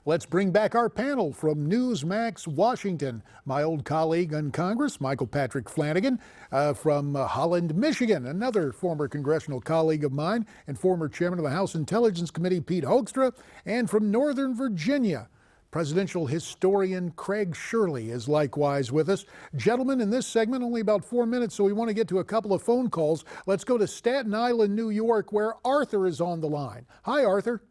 Let's bring back our panel from Newsmax Washington. My old colleague in Congress, Michael Patrick Flanagan, from Holland, Michigan, another former congressional colleague of mine and former chairman of the House Intelligence Committee, Pete Hoekstra, and from Northern Virginia, presidential historian Craig Shirley is likewise with us. Gentlemen, in this segment, only about 4 minutes, so we want to get to a couple of phone calls. Let's go to Staten Island, New York, where Arthur is on the line. Hi, Arthur.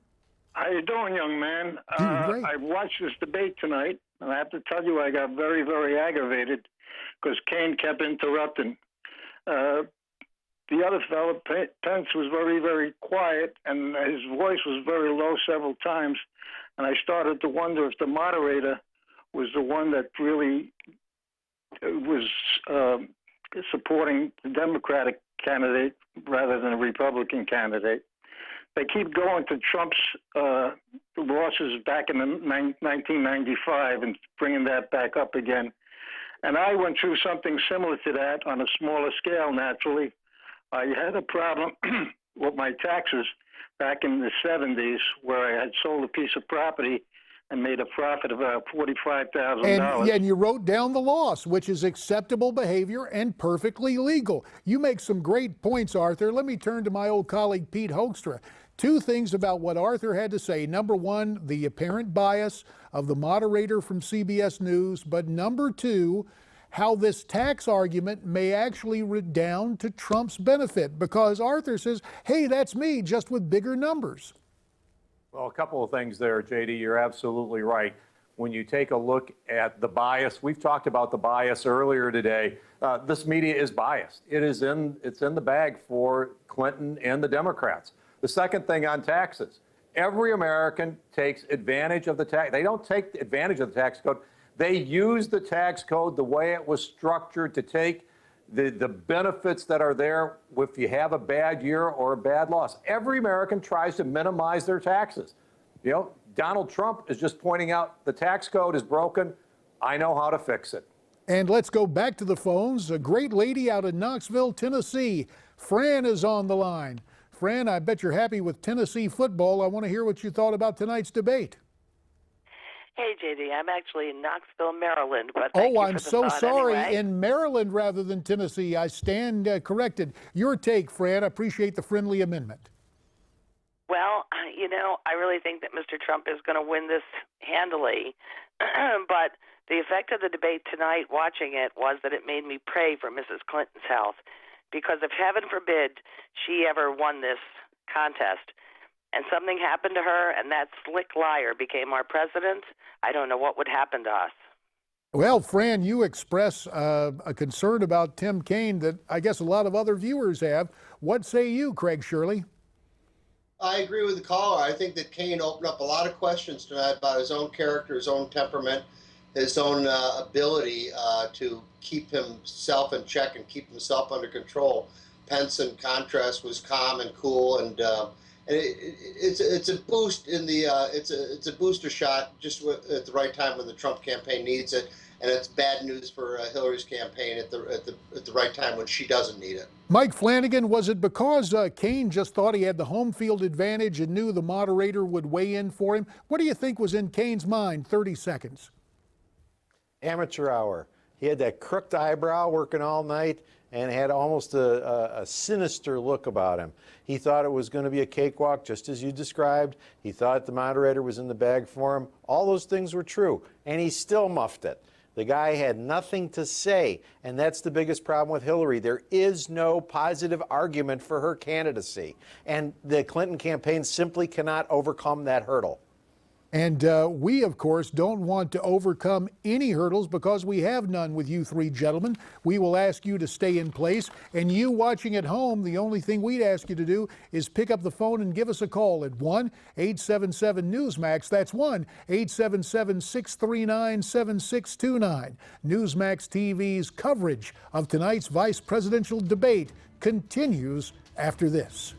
How you doing, young man? Doing great. I watched this debate tonight, and I have to tell you I got very, very aggravated because Kane kept interrupting. The other fellow, Pence, was very, very quiet, and his voice was very low several times. And I started to wonder if the moderator was the one that really was supporting the Democratic candidate rather than a Republican candidate. They keep going to Trump's losses back in 1995 and bringing that back up again. And I went through something similar to that on a smaller scale, naturally. I had a problem with my taxes back in the 70s where I had sold a piece of property and made a profit of about $45,000. And you wrote down the loss, which is acceptable behavior and perfectly legal. You make some great points, Arthur. Let me turn to my old colleague, Pete Hoekstra. Two things about what Arthur had to say. Number one, the apparent bias of the moderator from CBS News. But number two, how this tax argument may actually redound to Trump's benefit, because Arthur says, hey, that's me, just with bigger numbers. Well, a couple of things there, JD. You're absolutely right. When you take a look at the bias, we've talked about the bias earlier today. This media is biased. It's in the bag for Clinton and the Democrats. The second thing on taxes, every American takes advantage of the tax. They don't take advantage of the tax code. They use the tax code the way it was structured to take the benefits that are there if you have a bad year or a bad loss. Every American tries to minimize their taxes. You know, Donald Trump is just pointing out the tax code is broken. I know how to fix it. And let's go back to the phones. A great lady out in Knoxville, Tennessee. Fran is on the line. Fran, I bet you're happy with Tennessee football. I want to hear what you thought about tonight's debate. Hey, JD, I'm actually in Knoxville, Maryland. But thank you I'm for the so thought sorry. anyway. In Maryland rather than Tennessee. I stand corrected. Your take, Fran. I appreciate the friendly amendment. Well, you know, I really think that Mr. Trump is going to win this handily. But the effect of the debate tonight, watching it, was that it made me pray for Mrs. Clinton's health. Because if heaven forbid she ever won this contest and something happened to her and that slick liar became our president, I don't know what would happen to us. Well, Fran, you express a concern about Tim Kaine that I guess a lot of other viewers have. What say you, Craig Shirley? I agree with the caller. I think that Kaine opened up a lot of questions tonight about his own character, his own temperament, his own ability to keep himself in check and keep himself under control. Pence, in contrast, was calm and cool, and it's a boost in the it's a booster shot just at the right time when the Trump campaign needs it, and it's bad news for Hillary's campaign at the right time when she doesn't need it. Mike Flanagan, was it because Kaine just thought he had the home field advantage and knew the moderator would weigh in for him? What do you think was in Kaine's mind? 30 seconds. Amateur hour. He had that crooked eyebrow working all night and had almost a sinister look about him. He thought it was going to be a cakewalk, just as you described. He thought the moderator was in the bag for him. All those things were true, and he still muffed it. The guy had nothing to say, and that's the biggest problem with Hillary. There is no positive argument for her candidacy, and the Clinton campaign simply cannot overcome that hurdle. And we, of course, don't want to overcome any hurdles because we have none with you three gentlemen. We will ask you to stay in place. And you watching at home, the only thing we'd ask you to do is pick up the phone and give us a call at 1-877-NEWSMAX. That's 1-877-639-7629. Newsmax TV's coverage of tonight's vice presidential debate continues after this.